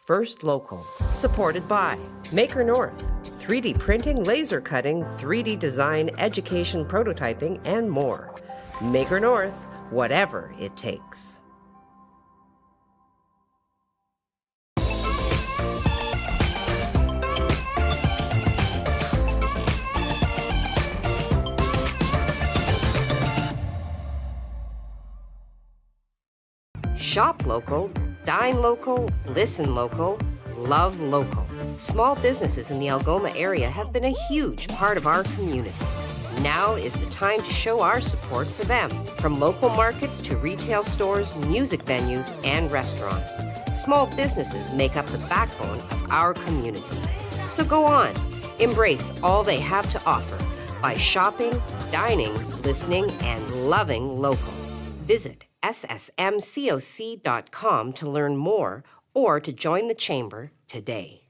First Local, supported by Maker North, 3D printing, laser cutting, 3D design, education, prototyping, and more. Maker North, whatever it takes. Shop local, dine local, listen local, love local. Small businesses in the Algoma area have been a huge part of our community. Now is the time to show our support for them. From local markets to retail stores, music venues, and restaurants. Small businesses make up the backbone of our community. So go on, embrace all they have to offer by shopping, dining, listening, and loving local. Visit ssmcoc.com to learn more or to join the chamber today.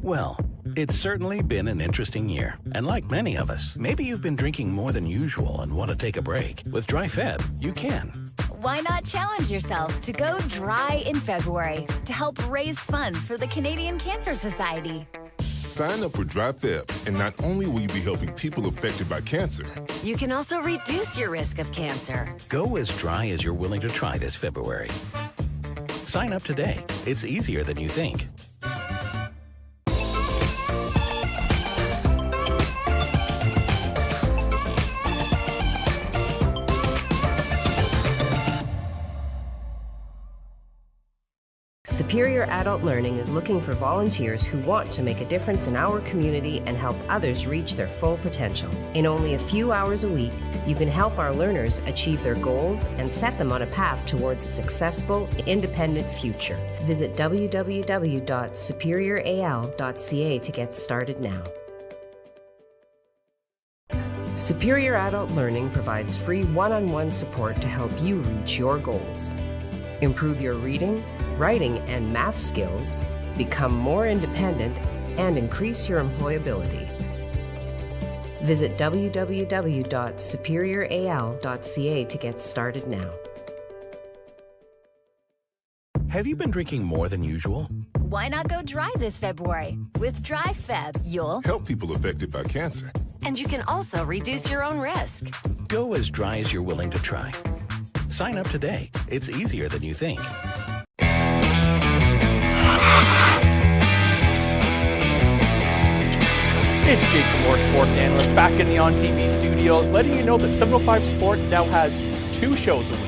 Well, it's certainly been an interesting year. And like many of us, maybe you've been drinking more than usual and want to take a break. With Dry Feb, you can. Why not challenge yourself to go dry in February to help raise funds for the Canadian Cancer Society? Sign up for Dry Feb, and not only will you be helping people affected by cancer, you can also reduce your risk of cancer. Go as dry as you're willing to try this February. Sign up today. It's easier than you think. Superior Adult Learning is looking for volunteers who want to make a difference in our community and help others reach their full potential. In only a few hours a week, you can help our learners achieve their goals and set them on a path towards a successful, independent future. Visit www.superioral.ca to get started now. Superior Adult Learning provides free one-on-one support to help you reach your goals. Improve your reading, writing, and math skills, become more independent, and increase your employability. Visit www.superioral.ca to get started now. Have you been drinking more than usual? Why not go dry this February? With Dry Feb, you'll help people affected by cancer. And you can also reduce your own risk. Go as dry as you're willing to try. Sign up today. It's easier than you think. It's Jake Moore, sports analyst, back in the On TV studios, letting you know that 705 Sports now has 2 shows a week.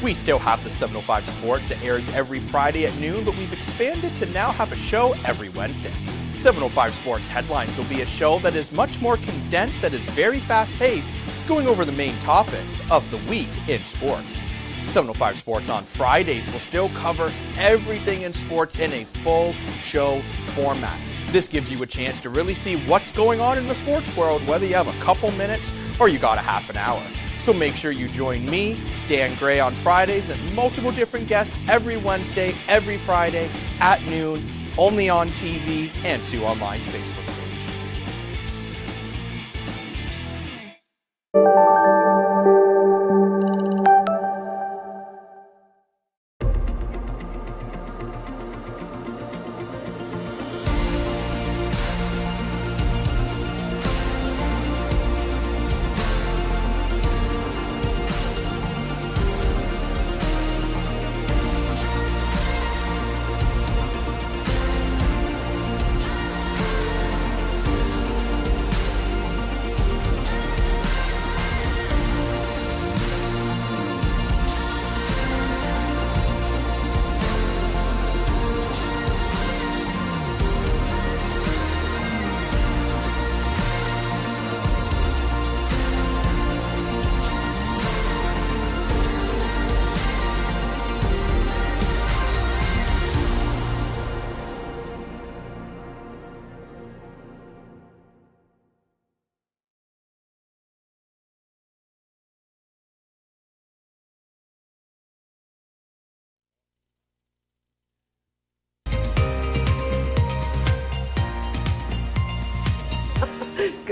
We still have the 705 Sports that airs every Friday at noon, but we've expanded to now have a show every Wednesday. 705 Sports Headlines will be a show that is much more condensed, that is very fast-paced, going over the main topics of the week in sports. 705 Sports on Fridays will still cover everything in sports in a full show format. This gives you a chance to really see what's going on in the sports world, whether you have a couple minutes or you got a half an hour. So make sure you join me, Dan Gray, on Fridays and multiple different guests every Wednesday, every Friday at noon, only on TV and Sioux Online's Facebook page.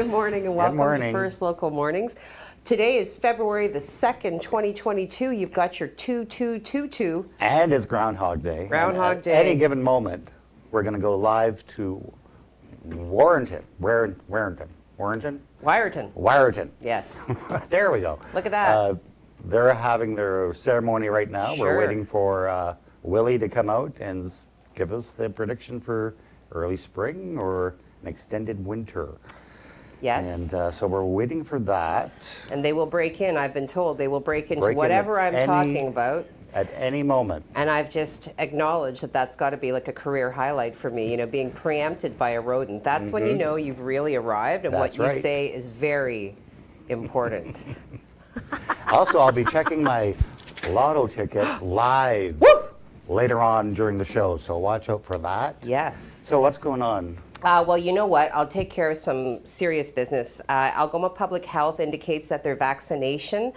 Good morning and welcome morning. to First Local Mornings. Today is February the 2nd, 2022. You've got your 2222. And it's Groundhog Day. Groundhog And Day. At any given moment, we're going to go live to Warrenton. Wyerton. Yes. There we go. Look at that. They're having their ceremony right now. Sure. We're waiting for Willie to come out and give us the prediction for early spring or an extended winter. Yes. And so we're waiting for that. And they will break in, I've been told. They will break into Break in whatever at I'm talking about. At any moment. And I've just acknowledged that that's got to be like a career highlight for me, you know, being preempted by a rodent. That's when you know you've really arrived, and That's what you right. say is very important. Also, I'll be checking my lotto ticket live later on during the show, so watch out for that. Yes. So what's going on? Well, you know what? I'll take care of some serious business. Algoma Public Health indicates that their vaccination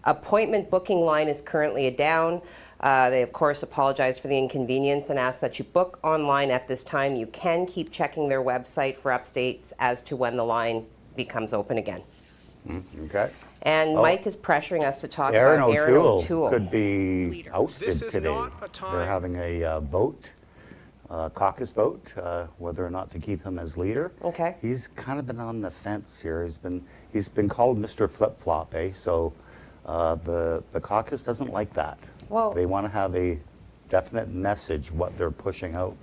appointment booking line is currently down. They, of course, apologize for the inconvenience and ask that you book online at this time. You can keep checking their website for updates as to when the line becomes open again. Okay. And Mike is pressuring us to talk Aaron about Aaron O'Toole O'Toole. could be ousted This is today. not a time- They're having a vote, caucus vote, whether or not to keep him as leader. Okay. He's kind of been on the fence here. He's been called Mr. Flip Flop, so the caucus doesn't like that. Well- They want to have a definite message what they're pushing out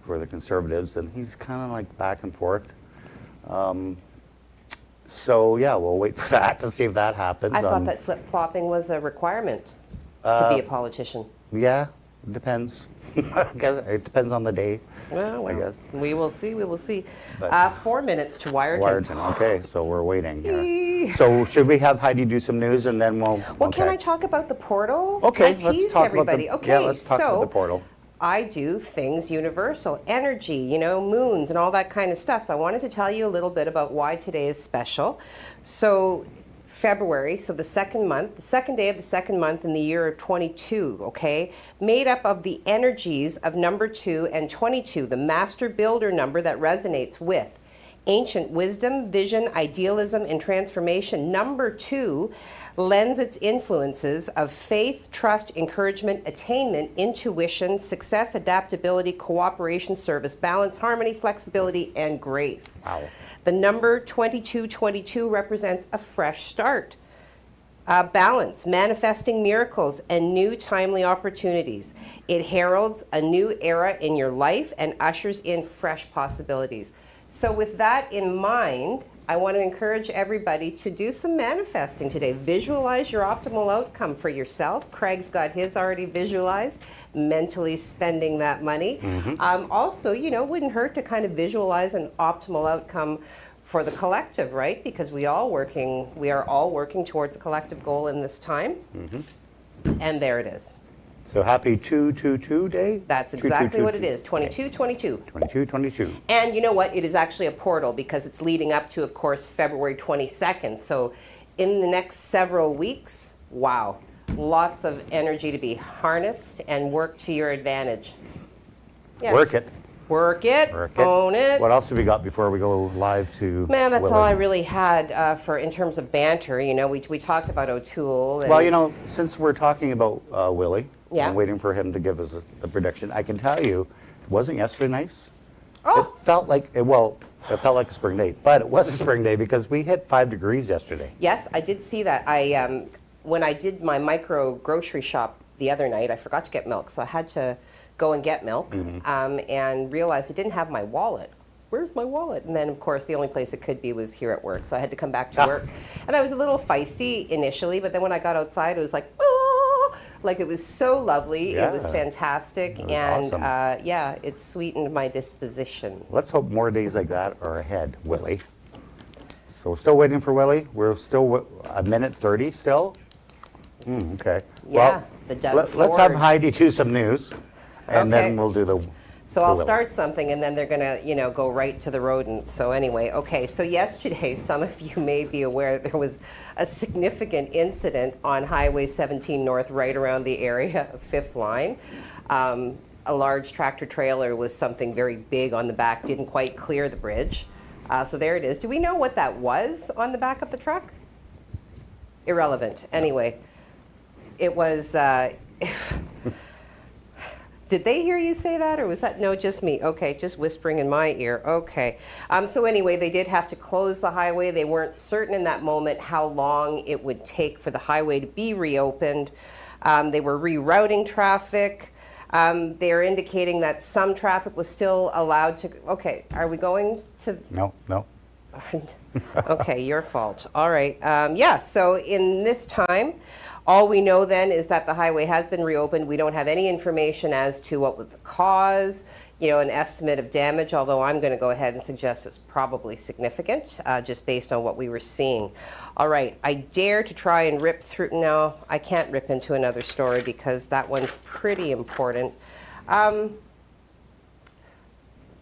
for the Conservatives, and he's kind of like back and forth. So yeah, we'll wait for that to see if that happens. I thought that flip-flopping was a requirement to be a politician. Yeah, it depends. I guess it depends on the day. Well, I guess. we will see. We will see. But- 4 minutes to Wyerton. Wyerton. Okay, so we're waiting here. So should we have Heidi do some news and then we'll? Well, okay. can I talk about the portal? Okay, I let's teased talk about the- everybody. Okay, yeah, let's talk about so the portal. I do things universal, energy, you know, moons and all that kind of stuff. So I wanted to tell you a little bit about why today is special. So February, so the second month, the second day of the second month in the year of 22, okay, made up of the energies of number 2 and 22, the master builder number that resonates with ancient wisdom, vision, idealism, and transformation. Number 2 lends its influences of faith, trust, encouragement, attainment, intuition, success, adaptability, cooperation, service, balance, harmony, flexibility, and grace. Wow. The number 2222 represents a fresh start. Balance, manifesting miracles, and new timely opportunities. It heralds a new era in your life and ushers in fresh possibilities. So with that in mind, I want to encourage everybody to do some manifesting today. Visualize your optimal outcome for yourself. Craig's got his already visualized, mentally spending that money. Also, you know, wouldn't hurt to kind of visualize an optimal outcome for the collective, right? Because we are all working towards a collective goal in this time. And there it is. So happy 222 day? That's exactly what it is, 22. 2222. 2222. And you know what? It is actually a portal because it's leading up to, of course, February 22nd. So in the next several weeks, wow, lots of energy to be harnessed and work to your advantage. Yes. Work it. Work it. Work it. Own it. What else have we got before we go live to Man, that's Willie? all I really had for in terms of banter. You know, we talked about O'Toole. And Well, you know, since we're talking about Willie, Yeah. and waiting for him to give us the prediction, I can tell you, wasn't yesterday nice? Oh. It felt like, it felt like a spring day, but it was a spring day because we hit 5 degrees yesterday. Yes, I did see that. When I did my micro grocery shop the other night, I forgot to get milk, so I had to go and get milk and realized I didn't have my wallet. Where's my wallet? And then, of course, the only place it could be was here at work, so I had to come back to work. And I was a little feisty initially, but then when I got outside, it was like, oh, like it was so lovely. Yeah. It was fantastic, It was and awesome. yeah, it sweetened my disposition. Let's hope more days like that are ahead, Willie. So we're still waiting for Willie. We're still a minute 30 still. Okay. Yeah, the Doug let's have Ford. Heidi do some news, and Okay. then we'll do the. So I'll Willie. start something and then they're gonna, you know, go right to the rodent. So anyway, okay, so yesterday, some of you may be aware there was a significant incident on Highway 17 North right around the area of 5th Line. A large tractor trailer with something very big on the back didn't quite clear the bridge. So there it is. Do we know what that was on the back of the truck? Irrelevant. Anyway, it was... Did they hear you say that, or was that, no, just me? Okay, just whispering in my ear. Okay. So anyway, they did have to close the highway. They weren't certain in that moment how long it would take for the highway to be reopened. They were rerouting traffic. They're indicating that some traffic was still allowed to, okay, are we going to? No. Okay, your fault. All right. Yeah, so in this time, all we know then is that the highway has been reopened. We don't have any information as to what was the cause, an estimate of damage, although I'm going to go ahead and suggest it's probably significant, just based on what we were seeing. All right, I dare to try and rip through. No, I can't rip into another story because that one's pretty important.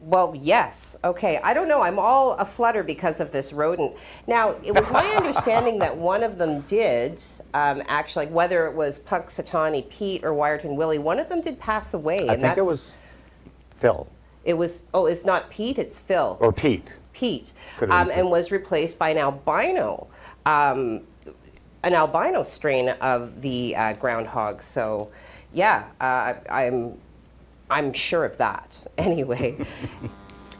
Well, yes. Okay. I don't know. I'm all aflutter because of this rodent. Now, it was my understanding that one of them did, actually, whether it was Punxsutawney Pete or Wyerton Willie, one of them did pass away. I think it was Phil. It was, oh, it's not Pete, it's Phil. Or Pete. Pete. Could've been And was replaced by an albino strain of the groundhog. So, yeah, I'm sure of that. Anyway,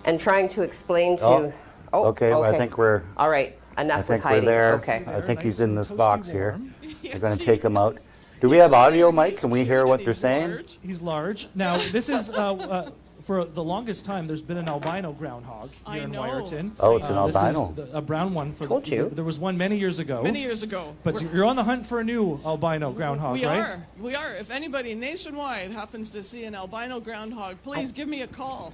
and trying to explain to. Okay, well, I think we're. All right, enough I think with hiding. we're there. Okay. I think he's in this box here. We're going to take him out. Do we have audio, Mike? Can we hear what they're saying? He's large. Now, this is for the longest time. There's been an albino groundhog here in Wyerton. Oh, it's an albino. This is a brown one. Told you. There was one many years ago. Many years ago. But you're on the hunt for a new albino groundhog, right? We are. If anybody nationwide happens to see an albino groundhog, please give me a call.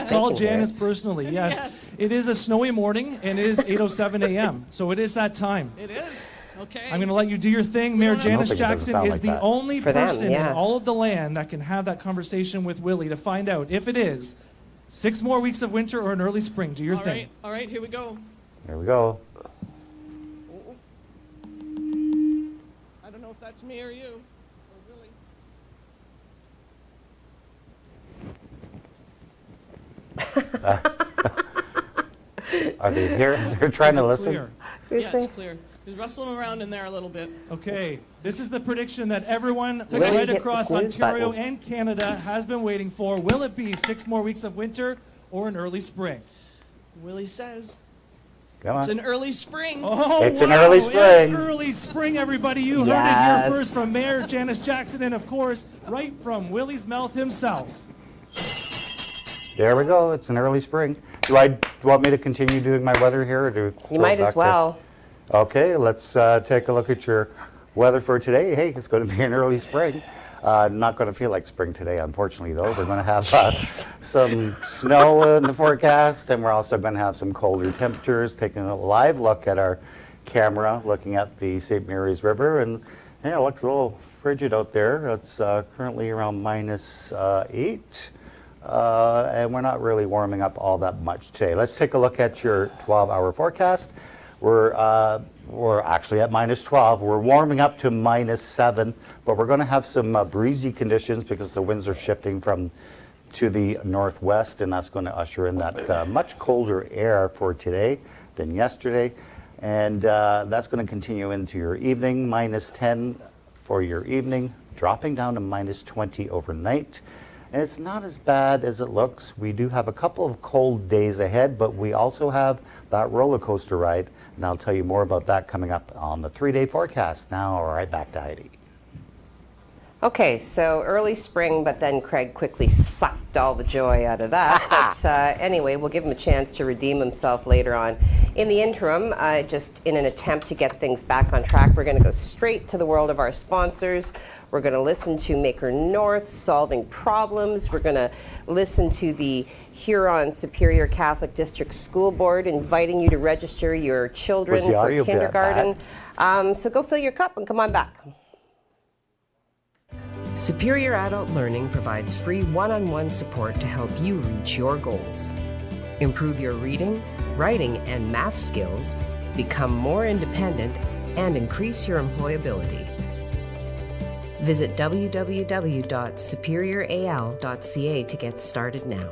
Call Janice personally. Yes. Yes. It is a snowy morning, and it is 8:07 a.m. So it is that time. It is. Okay. I'm going to let you do your thing. Mayor Janice think it doesn't Jackson sound is like the that. only For them, person yeah. in all of the land that can have that conversation with Willie to find out if it is 6 more weeks of winter or an early spring. Do your thing. All right, here we go. Here we go. I don't know if that's me or you, or Willie. Are they here? They're trying to listen. Clear. Yeah, it's clear. He's rustling around in there a little bit. Okay, this is the prediction that everyone Willie right hit the across snooze Ontario button. and Canada has been waiting for. Will it be 6 more weeks of winter or an early spring? Willie says Come it's on. an early spring. Oh, It's an wow, early It's spring. early spring, everybody. You heard it Yes. here first from Mayor Janice Jackson, and of course, right from Willie's mouth himself. There we go. It's an early spring. Do you want me to continue doing my weather here? Or do You might as well. Okay, let's take a look at your weather for today. Hey, it's going to be an early spring. Not going to feel like spring today, unfortunately, though. We're going to have some snow in the forecast, and we're also going to have some colder temperatures. Taking a live look at our camera, looking at the St. Mary's River, and yeah, it looks a little frigid out there. It's currently around -8. And we're not really warming up all that much today. Let's take a look at your 12-hour forecast. We're actually at -12. We're warming up to -7, but we're going to have some breezy conditions because the winds are shifting to the northwest, and that's going to usher in that much colder air for today than yesterday. And that's going to continue into your evening, -10 for your evening, dropping down to -20 overnight. And it's not as bad as it looks. We do have a couple of cold days ahead, but we also have that roller coaster ride, and I'll tell you more about that coming up on the 3-day forecast. Now, right back to Heidi. Okay, so early spring, but then Craig quickly sucked all the joy out of that. But anyway, we'll give him a chance to redeem himself later on. In the interim, just in an attempt to get things back on track, we're going to go straight to the world of our sponsors. We're going to listen to Maker North solving problems. We're going to listen to the Huron Superior Catholic District School Board inviting you to register your children Was the for audio bit kindergarten. So go fill your cup and come on back. Superior Adult Learning provides free one-on-one support to help you reach your goals. Improve your reading, writing, and math skills, become more independent, and increase your employability. Visit www.superioral.ca to get started now.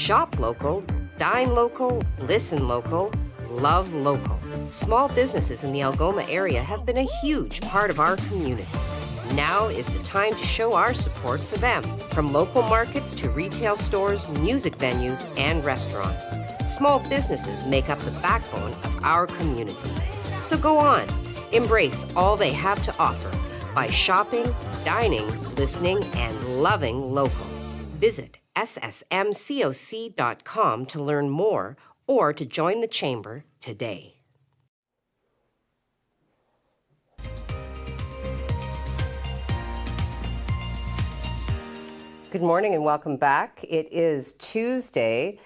Shop local, dine local, listen local, love local. Small businesses in the Algoma area have been a huge part of our community. Now is the time to show our support for them. From local markets to retail stores, music venues, and restaurants. Small businesses make up the backbone of our community. So go on, embrace all they have to offer by shopping, dining, listening, and loving local. Visit ssmcoc.com to learn more or to join the Chamber today. Good morning and welcome back. It is Tuesday,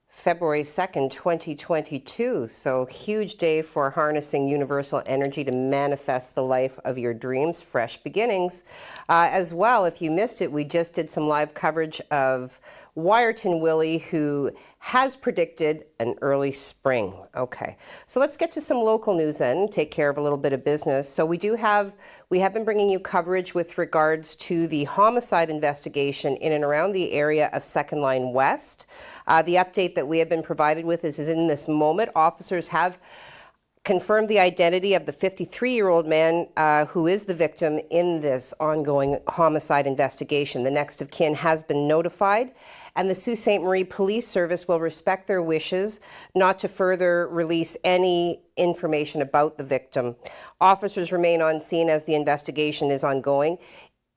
February 2nd, 2022. So huge day for harnessing universal energy to manifest the life of your dreams, fresh beginnings. As well, if you missed it, we just did some live coverage of Wiarton Willie, who has predicted an early spring. Okay, so let's get to some local news then, take care of a little bit of business. So we have been bringing you coverage with regards to the homicide investigation in and around the area of Second Line West. The update that we have been provided with is in this moment. Officers have confirmed the identity of the 53-year-old man who is the victim in this ongoing homicide investigation. The next of kin has been notified, and the Sault Ste. Marie Police Service will respect their wishes not to further release any information about the victim. Officers remain on scene as the investigation is ongoing.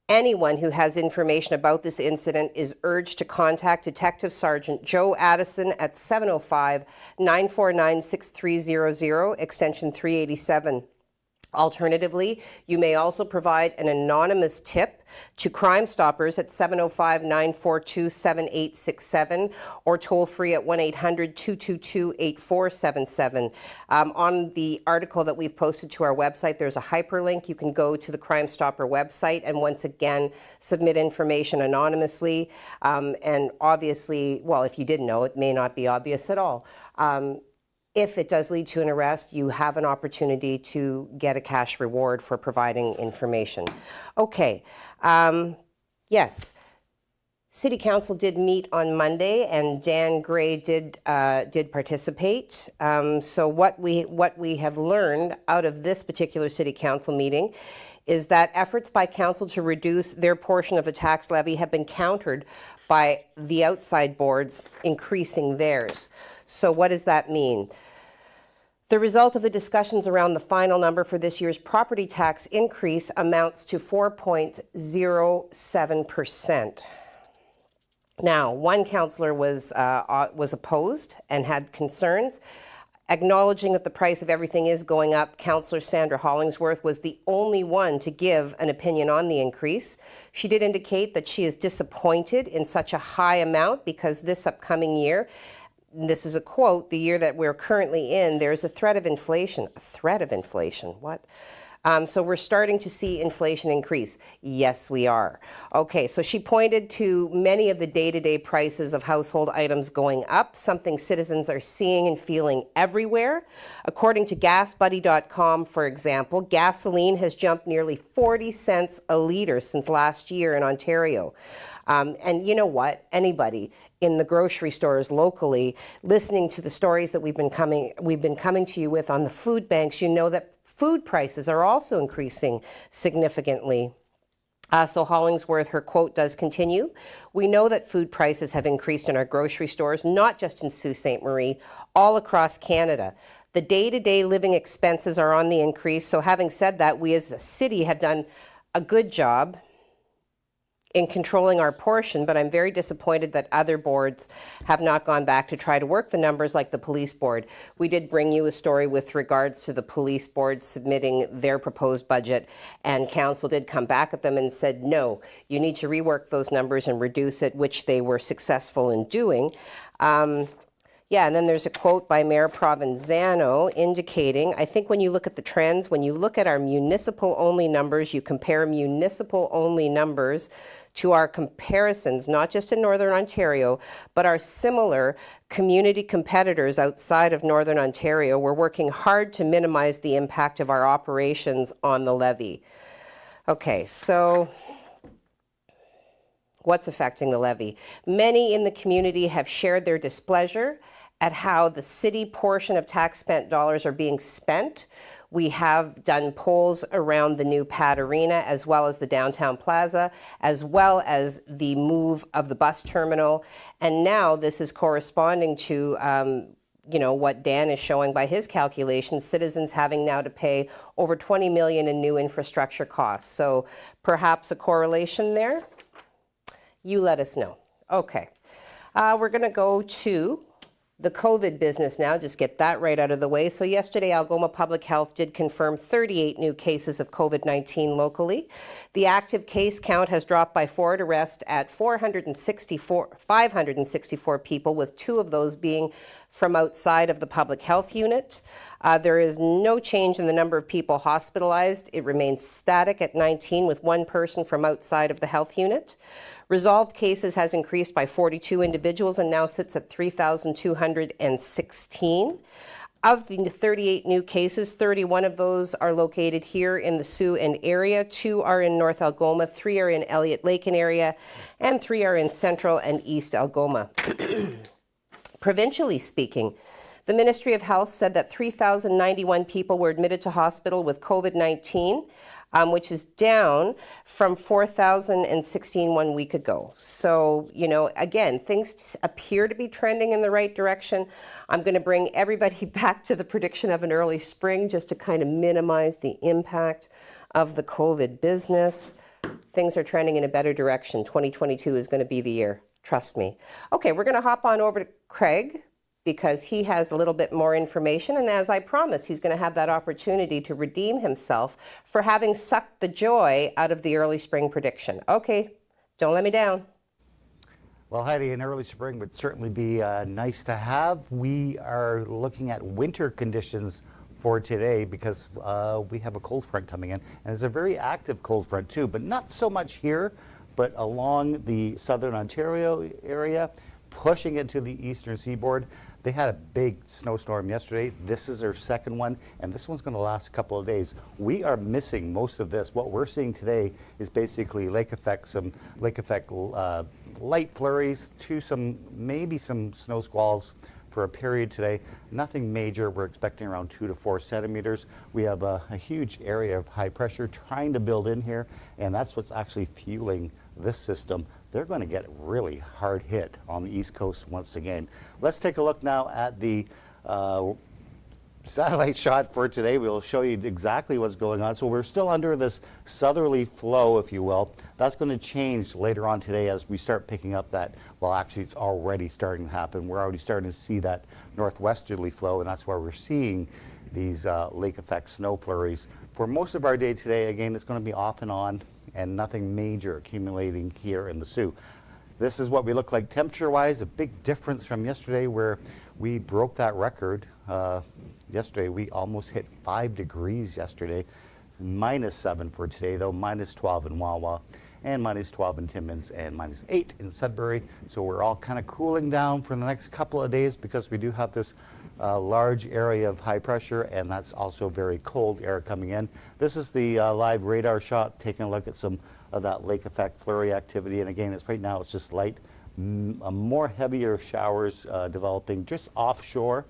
Anyone who has information about this incident is urged to contact Detective Sergeant Joe Addison at 705-949-6300, extension 387. Alternatively, you may also provide an anonymous tip to Crime Stoppers at 705-942-7867 or toll free at 1-800-222-8477. On the article that we've posted to our website, there's a hyperlink. You can go to the Crime Stopper website and once again submit information anonymously. And obviously, well, if you didn't know, it may not be obvious at all. If it does lead to an arrest, you have an opportunity to get a cash reward for providing information. Okay, yes. City Council did meet on Monday, and Dan Gray did participate. So what we have learned out of this particular City Council meeting is that efforts by Council to reduce their portion of the tax levy have been countered by the outside boards increasing theirs. So what does that mean? The result of the discussions around the final number for this year's property tax increase amounts to 4.07%. Now, one councillor was opposed and had concerns. Acknowledging that the price of everything is going up, Councillor Sandra Hollingsworth was the only one to give an opinion on the increase. She did indicate that she is disappointed in such a high amount because this upcoming year, this is a quote, the year that we're currently in, there's a threat of inflation. A threat of inflation, what? So we're starting to see inflation increase. Yes, we are. Okay, so she pointed to many of the day-to-day prices of household items going up, something citizens are seeing and feeling everywhere. According to GasBuddy.com, for example, gasoline has jumped nearly 40 cents a litre since last year in Ontario. And you know what? Anybody in the grocery stores locally, listening to the stories that we've been coming to you with on the food banks, you know that food prices are also increasing significantly. So Hollingsworth, her quote does continue. We know that food prices have increased in our grocery stores, not just in Sault Ste. Marie, all across Canada. The day-to-day living expenses are on the increase. So having said that, we as a city have done a good job in controlling our portion, but I'm very disappointed that other boards have not gone back to try to work the numbers like the police board. We did bring you a story with regards to the police board submitting their proposed budget, and council did come back at them and said, no, you need to rework those numbers and reduce it, which they were successful in doing. Yeah, and then there's a quote by Mayor Provenzano indicating, I think when you look at the trends, when you look at our municipal-only numbers, you compare municipal-only numbers to our comparisons, not just in Northern Ontario, but our similar community competitors outside of Northern Ontario. We're working hard to minimize the impact of our operations on the levy. Okay, so What's affecting the levy? Many in the community have shared their displeasure at how the city portion of tax spent dollars are being spent. We have done polls around the new Pad Arena, as well as the downtown plaza, as well as the move of the bus terminal. And now this is corresponding to what Dan is showing by his calculations, citizens having now to pay over $20 million in new infrastructure costs. So perhaps a correlation there? You let us know. Okay. We're going to go to the COVID business now, just get that right out of the way. So yesterday, Algoma Public Health did confirm 38 new cases of COVID-19 locally. The active case count has dropped by 4 to rest at 564 people, with 2 of those being from outside of the public health unit. There is no change in the number of people hospitalized. It remains static at 19, with 1 person from outside of the health unit. Resolved cases has increased by 42 individuals and now sits at 3,216. Of the 38 new cases, 31 of those are located here in the Sault and area, 2 are in North Algoma, 3 are in Elliott-Laken area, and 3 are in Central and East Algoma. Provincially speaking, the Ministry of Health said that 3,091 people were admitted to hospital with COVID-19, which is down from 4,016 1 week ago. So, again, things appear to be trending in the right direction. I'm going to bring everybody back to the prediction of an early spring just to kind of minimize the impact of the COVID business. Things are trending in a better direction. 2022 is going to be the year. Trust me. Okay, we're going to hop on over to Craig, because he has a little bit more information. And as I promised, he's going to have that opportunity to redeem himself for having sucked the joy out of the early spring prediction. Okay, don't let me down. Well, Heidi, an early spring would certainly be nice to have. We are looking at winter conditions for today because we have a cold front coming in. And it's a very active cold front too, but not so much here, but along the southern Ontario area, pushing it to the eastern seaboard. They had a big snowstorm yesterday. This is their second one, and this one's going to last a couple of days. We are missing most of this. What we're seeing today is basically lake effect light flurries to maybe some snow squalls for a period today. Nothing major. We're expecting around 2 to 4 centimeters. We have a huge area of high pressure trying to build in here, and that's what's actually fueling this system. They're going to get really hard hit on the East Coast once again. Let's take a look now at the satellite shot for today. We'll show you exactly what's going on. So we're still under this southerly flow, if you will. That's going to change later on today as we start picking up that, well, actually it's already starting to happen. We're already starting to see that northwesterly flow, and that's why we're seeing these lake effect snow flurries. For most of our day today, again, it's going to be off and on, and nothing major accumulating here in the Sault. This is what we look like temperature-wise. A big difference from yesterday where we broke that record. Yesterday, we almost hit 5 degrees yesterday. -7 for today, though. -12 in Wawa, and -12 in Timmins, and -8 in Sudbury. So we're all kind of cooling down for the next couple of days because we do have this large area of high pressure, and that's also very cold air coming in. This is the live radar shot, taking a look at some of that lake effect flurry activity. And again, right now it's just light, more heavier showers developing just offshore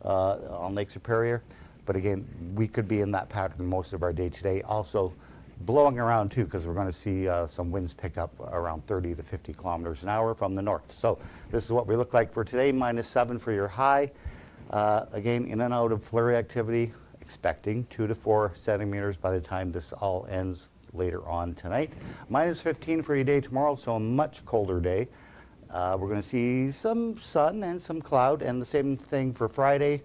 on Lake Superior. But again, we could be in that pattern most of our day today. Also blowing around too, because we're going to see some winds pick up around 30 to 50 kilometers an hour from the north. So this is what we look like for today. -7 for your high. Again, in and out of flurry activity, expecting 2 to 4 centimeters by the time this all ends later on tonight. -15 for your day tomorrow, so a much colder day. We're going to see some sun and some cloud, and the same thing for Friday.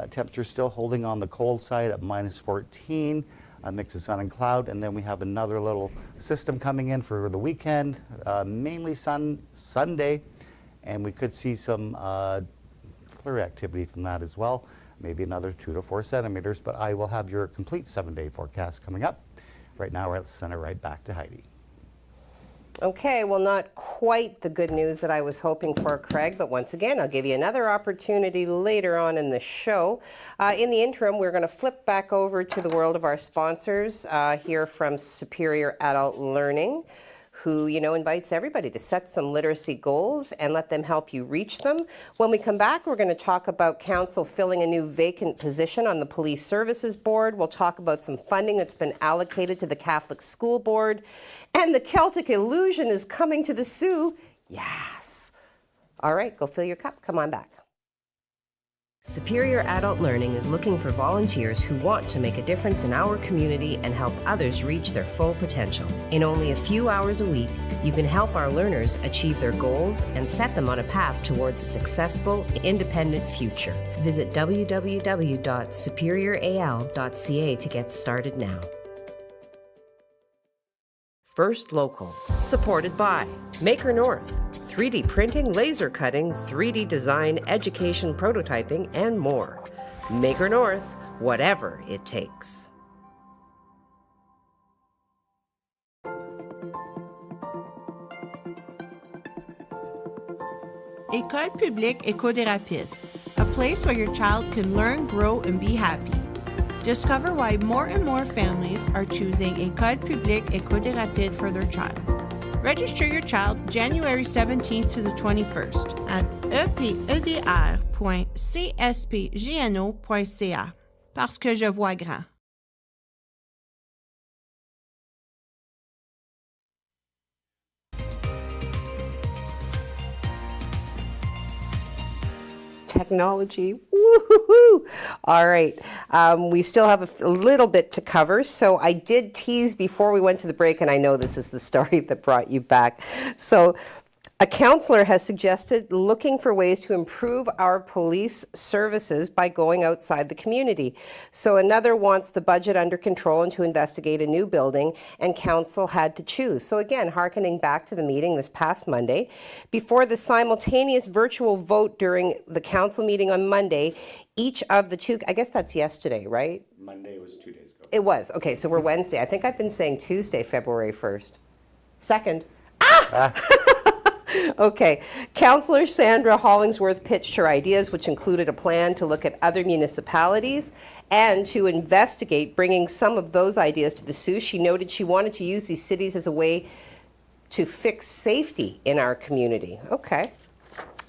Temperature still holding on the cold side at -14, a mix of sun and cloud, and then we have another little system coming in for the weekend, mainly Sunday, and we could see some flurry activity from that as well, maybe another 2 to 4 centimeters, but I will have your complete 7-day forecast coming up. Right now, let's send it right back to Heidi. Okay, well, not quite the good news that I was hoping for, Craig, but once again, I'll give you another opportunity later on in the show. In the interim, we're going to flip back over to the world of our sponsors, hear from Superior Adult Learning, who, invites everybody to set some literacy goals and let them help you reach them. When we come back, we're going to talk about council filling a new vacant position on the Police Services Board. We'll talk about some funding that's been allocated to the Catholic School Board. And the Celtic illusion is coming to the Soo. Yes. All right, go fill your cup. Come on back. Superior Adult Learning is looking for volunteers who want to make a difference in our community and help others reach their full potential. In only a few hours a week, you can help our learners achieve their goals and set them on a path towards a successful, independent future. Visit www.superioral.ca to get started now. First Local, supported by Maker North, 3D printing, laser cutting, 3D design, education, prototyping, and more. Maker North, whatever it takes. École publique Éco des Rapides, a place where your child can learn, grow, and be happy. Discover why more and more families are choosing École publique Éco des Rapides for their child. Register your child January 17th to the 21st at epedr.cspgno.ca. Parce que je vois grand. Technology. Woo-hoo-hoo. All right. We still have a little bit to cover. So I did tease before we went to the break, and I know this is the story that brought you back. So a counselor has suggested looking for ways to improve our police services by going outside the community. So another wants the budget under control and to investigate a new building, and council had to choose. So again, hearkening back to the meeting this past Monday, before the simultaneous virtual vote during the council meeting on Monday, each of the two, I guess that's yesterday, right? Monday was 2 days ago. It was. Okay, so we're Wednesday. I think I've been saying Tuesday, February 1st. 2nd. Okay. Councillor Sandra Hollingsworth pitched her ideas, which included a plan to look at other municipalities and to investigate bringing some of those ideas to the Soo. She noted she wanted to use these cities as a way to fix safety in our community. Okay.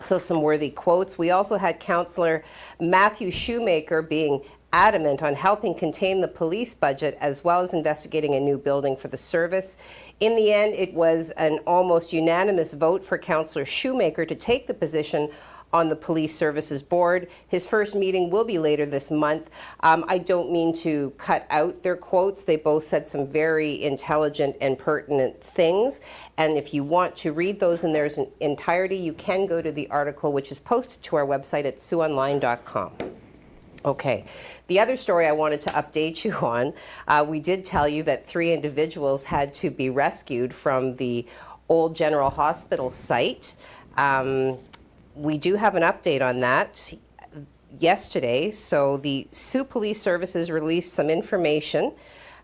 So some worthy quotes. We also had Councillor Matthew Shoemaker being adamant on helping contain the police budget as well as investigating a new building for the service. In the end, it was an almost unanimous vote for Councillor Shoemaker to take the position on the Police Services Board. His first meeting will be later this month. I don't mean to cut out their quotes. They both said some very intelligent and pertinent things. And if you want to read those in their entirety, you can go to the article, which is posted to our website at SooOnline.com. Okay, the other story I wanted to update you on, we did tell you that 3 individuals had to be rescued from the old General Hospital site. We do have an update on that yesterday. So the Soo Police Services released some information,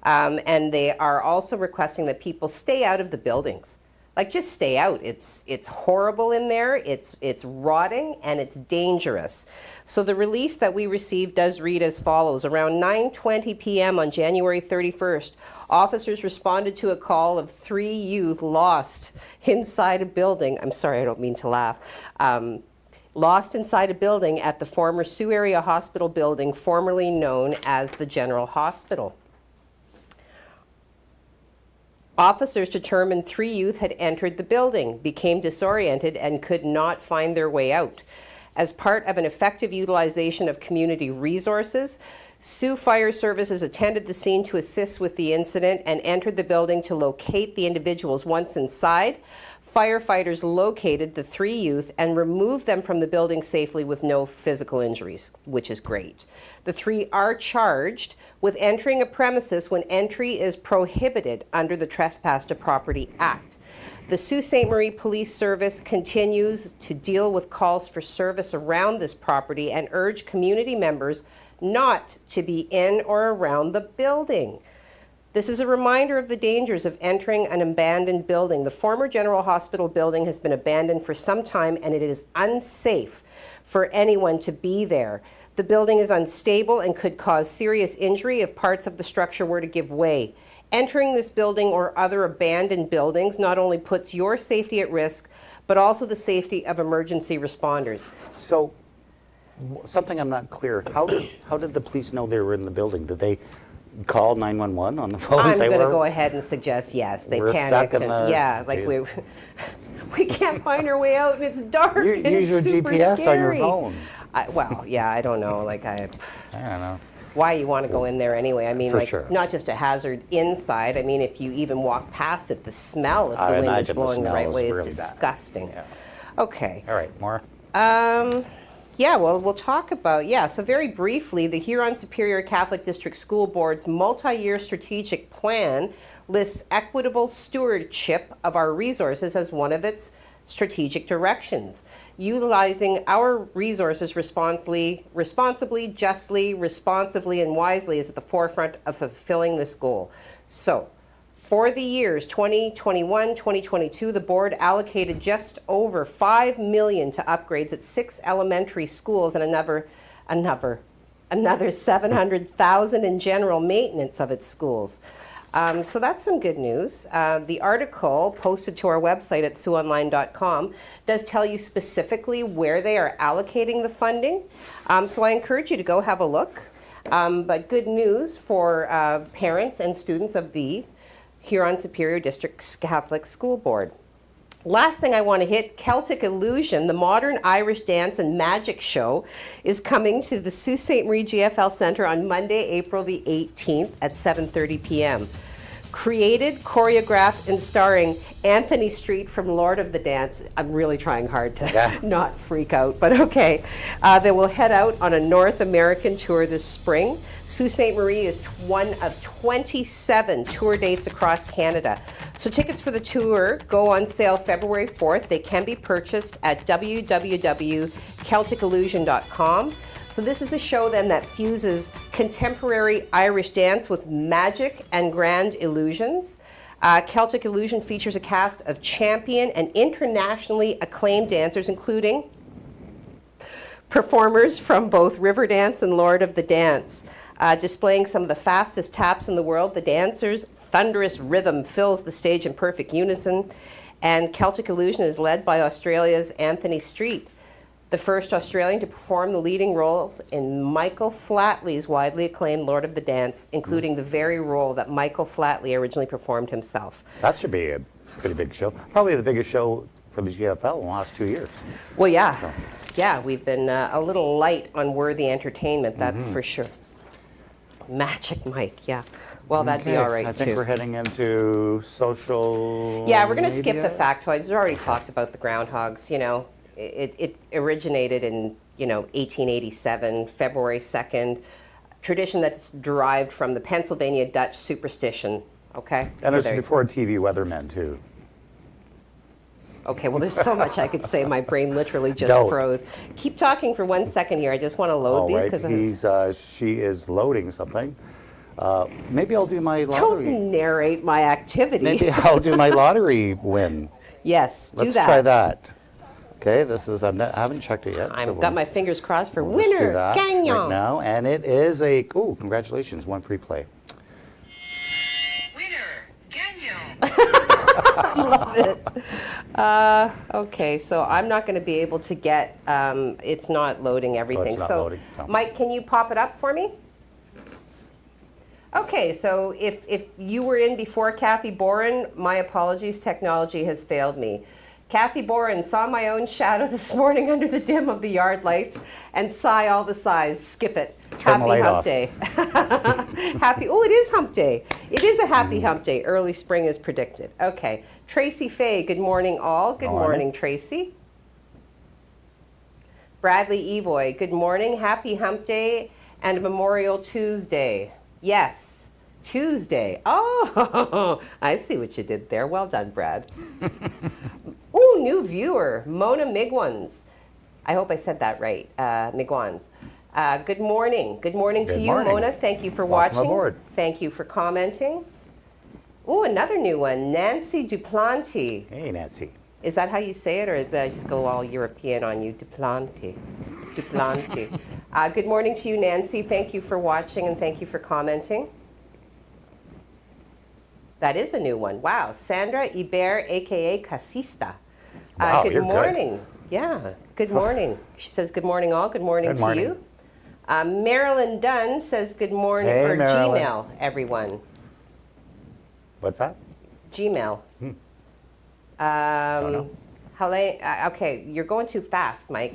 and they are also requesting that people stay out of the buildings. Like, just stay out. It's horrible in there. It's rotting and it's dangerous. So the release that we received does read as follows. Around 9:20 p.m. on January 31st, officers responded to a call of 3 youth lost inside a building. I'm sorry, I don't mean to laugh. Lost inside a building at the former Soo Area Hospital building, formerly known as the General Hospital. Officers determined 3 youth had entered the building, became disoriented, and could not find their way out. As part of an effective utilization of community resources, Soo Fire Services attended the scene to assist with the incident and entered the building to locate the individuals. Once inside, firefighters located the 3 youth and removed them from the building safely with no physical injuries, which is great. The 3 are charged with entering a premises when entry is prohibited under the Trespass to Property Act. The Sault Ste. Marie Police Service continues to deal with calls for service around this property and urge community members not to be in or around the building. This is a reminder of the dangers of entering an abandoned building. The former General Hospital building has been abandoned for some time, and it is unsafe for anyone to be there. The building is unstable and could cause serious injury if parts of the structure were to give way. Entering this building or other abandoned buildings not only puts your safety at risk, but also the safety of emergency responders. So, something I'm not clear. How did the police know they were in the building? Did they call 911 on the phone? I'm going to go ahead and suggest yes. They panicked. Yeah, like we can't find our way out and it's dark. Use and it's your super GPS scary. on your phone. Well, yeah, I don't know. Like I don't know. Why you want to go in there anyway? I mean, For like sure. not just a hazard inside. I mean, if you even walk past it, the smell if the wind is blowing the right way is really disgusting. Yeah. Okay. All right, more. Yeah, well, we'll talk about, so very briefly, the Huron Superior Catholic District School Board's multi-year strategic plan lists equitable stewardship of our resources as one of its strategic directions. Utilizing our resources responsibly, justly, responsively, and wisely is at the forefront of fulfilling this goal. So, for the years 2021, 2022, the board allocated just over $5 million to upgrades at 6 elementary schools and another $700,000 in general maintenance of its schools. So that's some good news. The article posted to our website at SiouxOnline.com does tell you specifically where they are allocating the funding. So I encourage you to go have a look. But good news for parents and students of the Huron Superior District Catholic School Board. Last thing I want to hit, Celtic Illusion, the modern Irish dance and magic show, is coming to the Sault Ste. Marie GFL Centre on Monday, April the 18th at 7:30 p.m. Created, choreographed, and starring Anthony Street from Lord of the Dance. I'm really trying hard to not freak out, but okay. They will head out on a North American tour this spring. Sault Ste. Marie is one of 27 tour dates across Canada. So tickets for the tour go on sale February 4th. They can be purchased at www.celticillusion.com. So this is a show then that fuses contemporary Irish dance with magic and grand illusions. Celtic Illusion features a cast of champion and internationally acclaimed dancers, including performers from both Riverdance and Lord of the Dance. Displaying some of the fastest taps in the world, the dancers' thunderous rhythm fills the stage in perfect unison. And Celtic Illusion is led by Australia's Anthony Street, the first Australian to perform the leading roles in Michael Flatley's widely acclaimed Lord of the Dance, including the very role that Michael Flatley originally performed himself. That should be a pretty big show. Probably the biggest show for the GFL in the last 2 years. Well, yeah. Yeah, we've been a little light on worthy entertainment, that's for sure. Magic Mike, yeah. Well, that'd be all right, too. I think we're heading into social Yeah, we're going to skip the factoids. We've already talked about the groundhogs, you know. It originated in, 1887, February 2nd. Tradition that's derived from the Pennsylvania Dutch superstition, okay? And it was before TV weathermen, too. Okay, well, there's so much I could say. My brain literally just froze. Keep talking for 1 second here. I just want to load these because she is loading something. Maybe I'll do my lottery. Don't narrate my activity. Maybe I'll do my lottery win. Yes, do that. Let's try that. Okay, this is, I haven't checked it yet. I've got my fingers crossed for we'll winner, Gagnon. Right now, and it is congratulations, one free play. Winner, Gagnon. Love it. Okay, so I'm not going to be able to get, it's not loading everything. It's not loading. No. Mike, can you pop it up for me? Okay, so if you were in before Kathy Boren, my apologies, technology has failed me. Kathy Boren saw my own shadow this morning under the dim of the yard lights and sigh all the sighs. Skip it. Turn Happy hump day. It is hump day. It is a happy hump day. Early spring is predicted. Okay. Tracy Fay, good morning all. Good morning, Tracy. Bradley Evoy, good morning. Happy hump day and Memorial Tuesday. Yes. Tuesday. Oh, I see what you did there. Well done, Brad. Ooh, new viewer, Mona Migwans. I hope I said that right, Migwans. Good morning. Good morning to you, Mona. Thank you for watching. Aboard. Thank you for commenting. Ooh, another new one, Nancy Duplanty. Hey, Nancy. Is that how you say it, or did I just go all European on you? Duplante. Duplante. Good morning to you, Nancy. Thank you for watching and thank you for commenting. That is a new one. Wow. Sandra Iber, a.k.a. Casista. Wow, good you're morning. good. Yeah, good morning. She says good morning all. Good morning Good to morning. you. Marilyn Dunn says good morning, Hey, or Marilyn. Gmail, everyone. What's that? Gmail. Helene, okay, you're going too fast, Mike.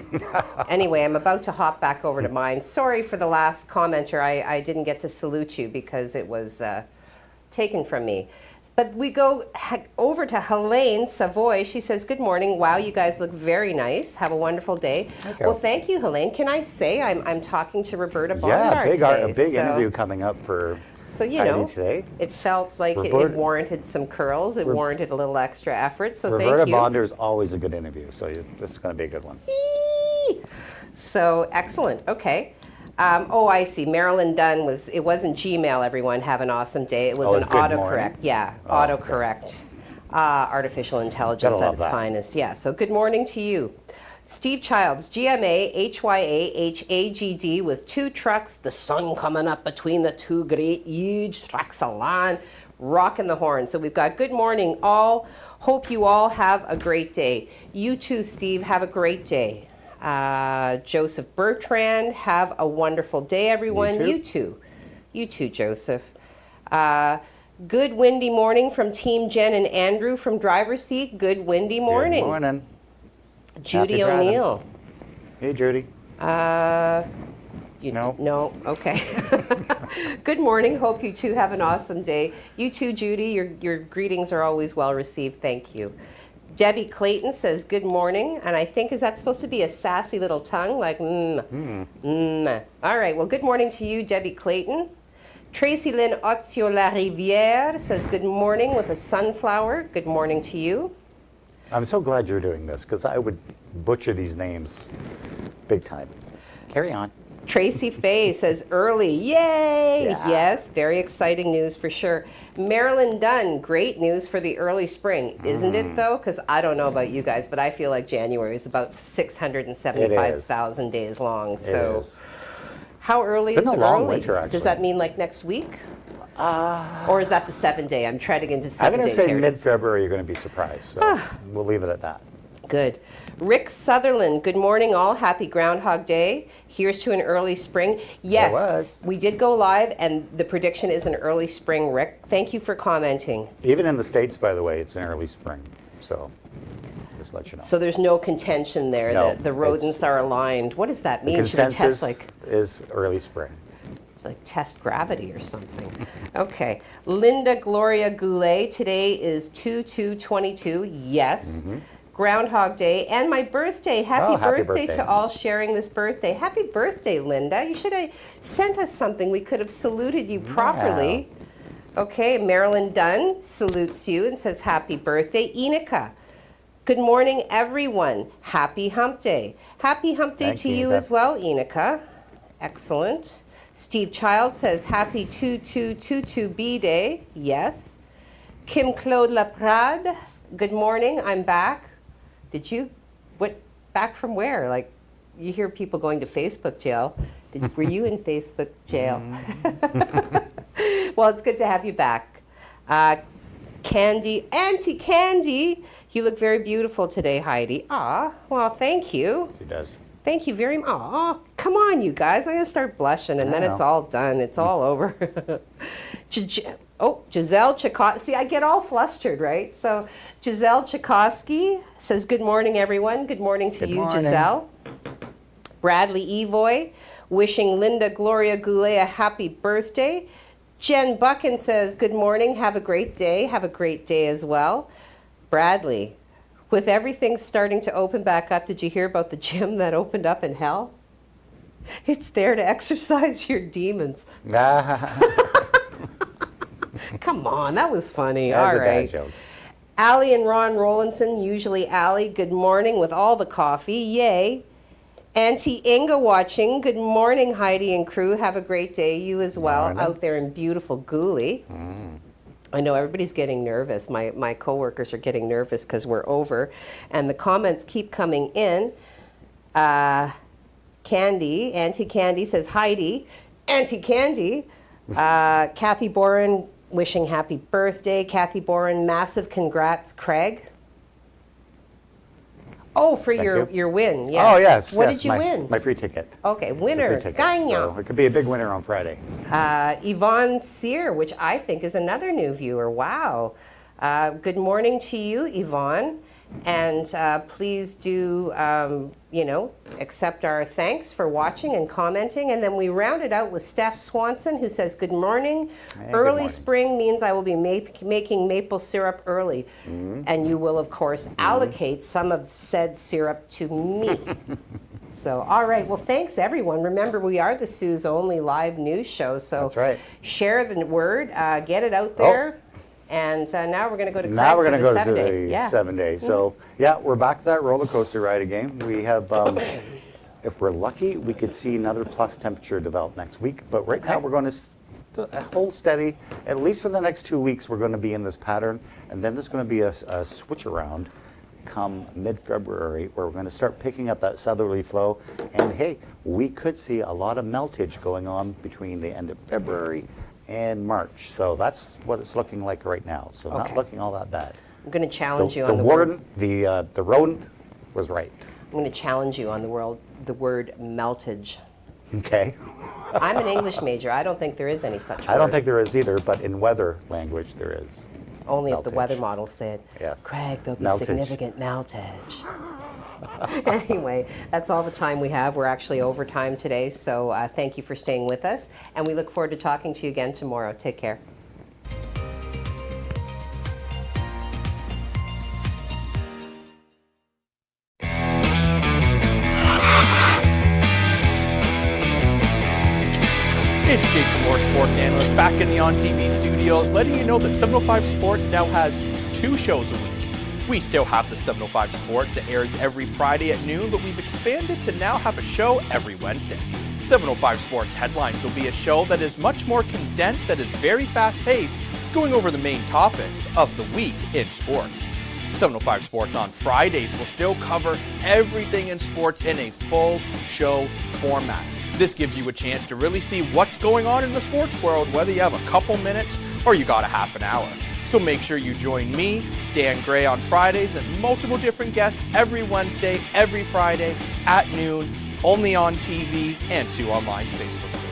Anyway, I'm about to hop back over to mine. Sorry for the last commenter. I didn't get to salute you because it was taken from me. But we go over to Helene Savoy. She says, good morning. Wow, you guys look very nice. Have a wonderful day. Okay. Well, thank you, Helene. Can I say I'm talking to Roberta Bondar Yeah, today. a big interview coming up for So, you Heidi know, today. it felt like it Roberta- warranted some curls. It warranted a little extra effort. So Roberta thank you. Bondar is always a good interview, so this is going to be a good one. So excellent. Okay. Oh, I see. Marilyn Dunn it wasn't Gmail, everyone. Have an awesome day. It was Oh, an it's good autocorrect. morning? Yeah, Oh, autocorrect. Artificial intelligence Gotta at love its that. finest. Yeah. So good morning to you. Steve Childs, GMA, HYA, HAGD with 2 trucks, the sun coming up between the 2 great huge trucks along, rocking the horn. So we've got good morning all. Hope you all have a great day. You too, Steve, have a great day. Joseph Bertrand, have a wonderful day, everyone. You too. You too. You too, Joseph. Good windy morning from Team Jen and Andrew from driver's seat. Good windy morning. Good morning. Judy Happy driving. O'Neill. Hey, Judy. No. No, okay. Good morning. Hope you two have an awesome day. You too, Judy. Your greetings are always well received. Thank you. Debbie Clayton says good morning, and I think, is that supposed to be a sassy little tongue? Like, All right, well, good morning to you, Debbie Clayton. Tracy Lynn Otzio La Rivière says good morning with a sunflower. Good morning to you. I'm so glad you're doing this, because I would butcher these names big time. Carry on. Tracy Faye says early, yay! Yeah. Yes, very exciting news for sure. Marilyn Dunn, great news for the early spring, isn't it though? Because I don't know about you guys, but I feel like January is about 675,000 days long. So, It is. how early It's is been a long early? winter, actually. Does that mean like next week? Or is that the 7-day? I'm treading into 7-day I'm going to say territory. mid-February you're going to be surprised, so we'll leave it at that. Good. Rick Sutherland, good morning all. Happy Groundhog Day. Here's to an early spring. Yes, was. we did go live, and the prediction is an early spring, Rick. Thank you for commenting. Even in the States, by the way, it's an early spring, so just let you know. So there's no contention there No, that the rodents it's- are aligned. What does that mean? The Should we consensus test is early spring. like test gravity or something? Okay. Linda Gloria Goulet, today is 2/2/22. Yes. Groundhog Day and my birthday. Happy happy birthday birthday. to all sharing this birthday. Happy birthday, Linda. You should have sent us something. We could have saluted you properly. Okay, Marilyn Dunn salutes you and says happy birthday. Enika, good morning, everyone. Happy Hump Day. Happy Hump Day Thank to you, you Enika. as well, Enika. Excellent. Steve Child says happy 2/2/22B Day. Yes. Kim Claude Laprade, good morning. I'm back. Did you? What? Back from where? Like, you hear people going to Facebook jail. Were you in Facebook jail? Well, it's good to have you back. Candy, Auntie Candy, you look very beautiful today, Heidi. Ah, well, thank you. She does. Thank you very much. Aw, come on, you guys. I'm going to start blushing, and then I it's know. all done. It's all over. Giselle Chakosky. See, I get all flustered, right? So Giselle Chakosky says, good morning, everyone. Good morning to Good you, morning. Giselle. Bradley Evoy, wishing Linda Gloria Goulet a happy birthday. Jen Buchan says, good morning. Have a great day. Have a great day as well. Bradley, with everything starting to open back up, did you hear about the gym that opened up in hell? It's there to exercise your demons. Come on, that was funny. That's All a dad right. joke. Allie and Ron Rollinson, usually Allie, good morning with all the coffee. Yay. Auntie Inga watching, good morning, Heidi and crew. Have a great day. You as well, Morning. out there in beautiful Gooley. I know everybody's getting nervous. My coworkers are getting nervous because we're over, and the comments keep coming in. Candy, Auntie Candy says, Heidi, Auntie Candy. Kathy Boren wishing happy birthday. Kathy Boren, massive congrats, Craig. Oh, for your win, yes. Oh, yes. What yes, did you win? My free ticket. Okay, It's a winner. free ticket, so it could be a big winner on Friday. Yvonne Sear, which I think is another new viewer. Wow. Good morning to you, Yvonne. And please do, accept our thanks for watching and commenting. And then we round it out with Steph Swanson, who says, good morning. Early spring means I will be making maple syrup early. And you will, of course, allocate some of said syrup to me. So, all right. Well, thanks, everyone. Remember, we are the Sue's only live news show. So that's right. Share the word. Get it out there. And now we're going to go to Craig Now we're going to go to 7 day. the 7 day. So, yeah, we're back to that roller coaster ride again. We have, if we're lucky, we could see another plus temperature develop next week. But right now, we're going to hold steady. At least for the next 2 weeks, we're going to be in this pattern. And then there's going to be a switch around come mid-February, where we're going to start picking up that southerly flow. And, hey, we could see a lot of meltage going on between the end of February and March. So that's what it's looking like right now. So not looking all that bad. I'm going to challenge you on the rodent was right. I'm going to challenge you on the word meltage. Okay. I'm an English major. I don't think there is any such word. I don't think there is either, but in weather language there is. Only meltage. if the weather model said, yes. Craig, there'll be meltage. Significant meltage. Anyway, that's all the time we have. We're actually over time today, so thank you for staying with us, and we look forward to talking to you again tomorrow. Take care. It's Jake Moore, sports analyst, back in the On TV studios, letting you know that 705 Sports now has 2 shows a week. We still have the 705 Sports that airs every Friday at noon, but we've expanded to now have a show every Wednesday. 705 Sports Headlines will be a show that is much more condensed, that is very fast-paced, going over the main topics of the week in sports. 705 Sports on Fridays will still cover everything in sports in a full show format. This gives you a chance to really see what's going on in the sports world, whether you have a couple minutes or you got a half an hour. So make sure you join me, Dan Gray, on Fridays and multiple different guests every Wednesday, every Friday at noon, only on TV and Sue Online's Facebook.